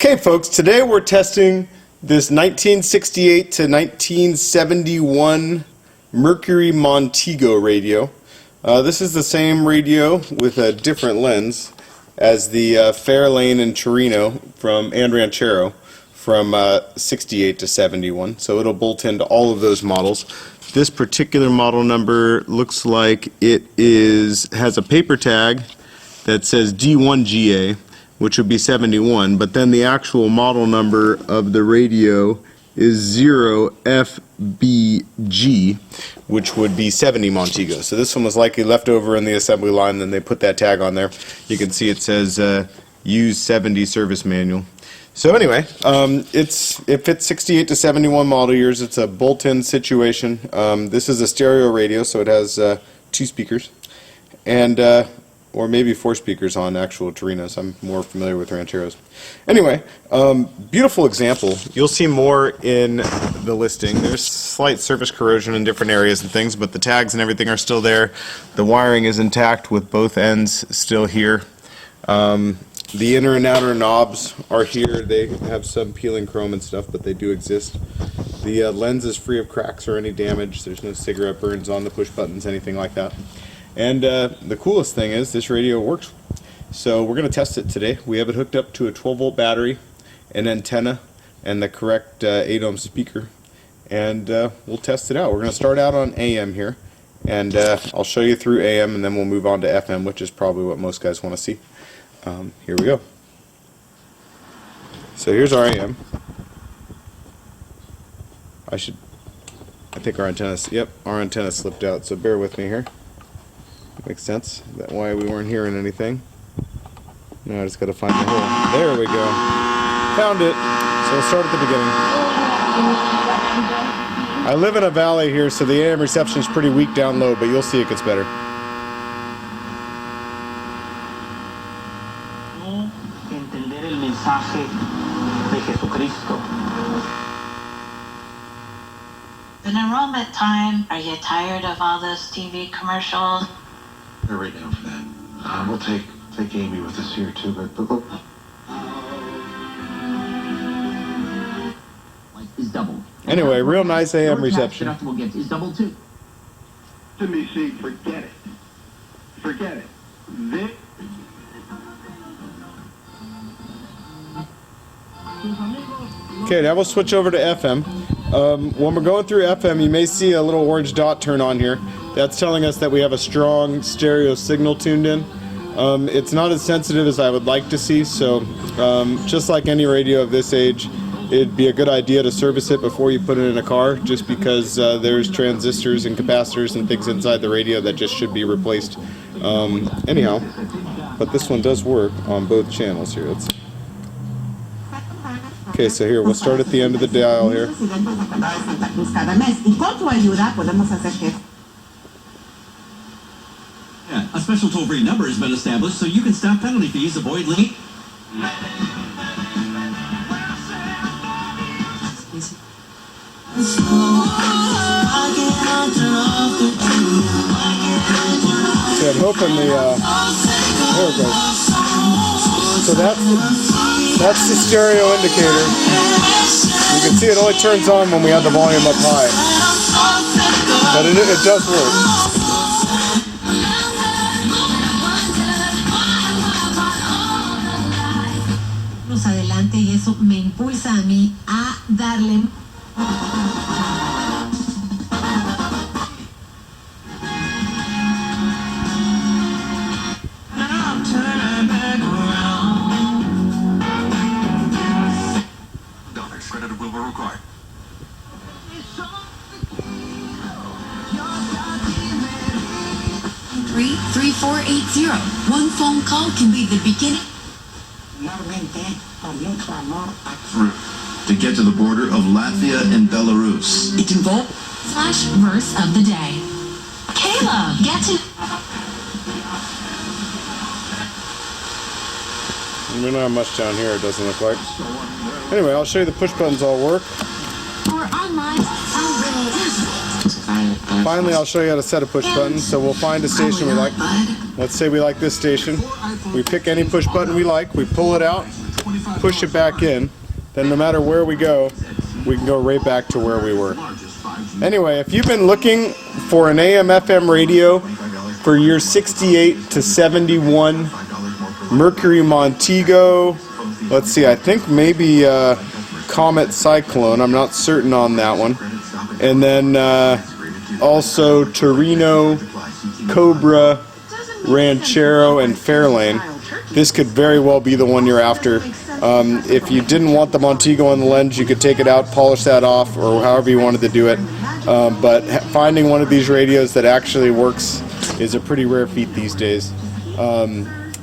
Okay, folks, today we're testing this 1968 to 1971 Mercury Montego radio. This is the same radio with a different lens as the Fairlane and Torino and Ranchero from 68 to 71, so it'll bolt into all of those models. This particular model number looks like it has a paper tag that says D1GA, which would be 71, but then the actual model number of the radio is 0FBG, which would be 70 Montego. So this one was likely left over in the assembly line, then they put that tag on there. You can see it says use 70 service manual. So anyway, if it's 68 to 71 model years, it's a bolt-in situation. This is a stereo radio, so it has 2 speakers, and or maybe 4 speakers on actual Torinos. I'm more familiar with Rancheros. Anyway, beautiful example. You'll see more in the listing. There's slight surface corrosion in different areas and things, but the tags and everything are still there. The wiring is intact with both ends still here. The inner and outer knobs are here. They have some peeling chrome and stuff, but they do exist. The lens is free of cracks or any damage. There's no cigarette burns on the push buttons, anything like that. And the coolest thing is this radio works. So we're going to test it today. We have it hooked up to a 12-volt battery, an antenna, and the correct 8-ohm speaker. And we'll test it out. We're going to start out on AM here. And I'll show you through AM, and then we'll move on to FM, which is probably what most guys want to see. Here we go. So here's our AM. I think our antenna slipped out, so bear with me here. Makes sense. That's why we weren't hearing anything. Now I just got to find the hole. There we go. Found it. So we'll start at the beginning. I live in a valley here, so the AM reception is pretty weak down low, but you'll see it gets better. Entender el mensaje de Jesucristo. An enrollment time. Are you tired of all those TV commercials? We're right down for that. We'll take Amy with us here too, but look. Is double. Anyway, real nice AM reception. Deductible gift is double too. To me, see, forget it. Forget it. This. Okay, now we'll switch over to FM. When we're going through FM, you may see a little orange dot turn on here. That's telling us that we have a strong stereo signal tuned in. It's not as sensitive as I would like to see, so just like any radio of this age, it'd be a good idea to service it before you put it in a car, just because there's transistors and capacitors and things inside the radio that just should be replaced. Anyhow, but this one does work on both channels here. Okay, so here, we'll start at the end of the dial here. Yeah, a special toll-free number has been established so you can stop penalty fees, avoid late. See, I'm hoping there it goes. So that's the stereo indicator. You can see it only turns on when we have the volume up high. But it does work. Adelante y eso me impulsa a mí a darle. Credit will be required. 33480. One phone call can be the beginning. Through to get to the border of Latvia and Belarus. It involves flash verse of the day. Caleb, get to. We don't have much down here, it doesn't look like. Anyway, I'll show you the push buttons all work. Or online. Finally, I'll show you how to set a push button. So we'll find a station we like. Let's say we like this station. We pick any push button we like, we pull it out, push it back in, then no matter where we go, we can go right back to where we were. Anyway, if you've been looking for an AM/FM radio for years 68 to 71, Mercury Montego, let's see, I think maybe Comet Cyclone, I'm not certain on that one. And then also Torino, Cobra, Ranchero, and Fairlane. This could very well be the one you're after. If you didn't want the Montego on the lens, you could take it out, polish that off, or however you wanted to do it. But finding one of these radios that actually works is a pretty rare feat these days.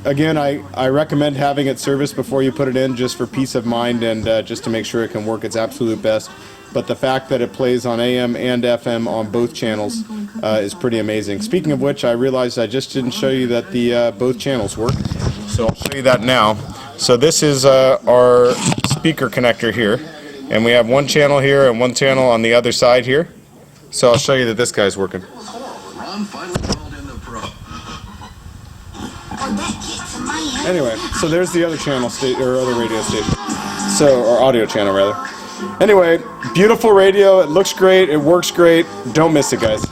Again, I recommend having it serviced before you put it in, just for peace of mind and just to make sure it can work its absolute best. But the fact that it plays on AM and FM on both channels is pretty amazing. Speaking of which, I realized I just didn't show you that the both channels work. So I'll show you that now. So this is our speaker connector here. And we have one channel here and one channel on the other side here. So I'll show you that this guy's working. Anyway, so there's the other channel or other radio station. So, or audio channel rather. Anyway, beautiful radio. It looks great. It works great. Don't miss it, guys.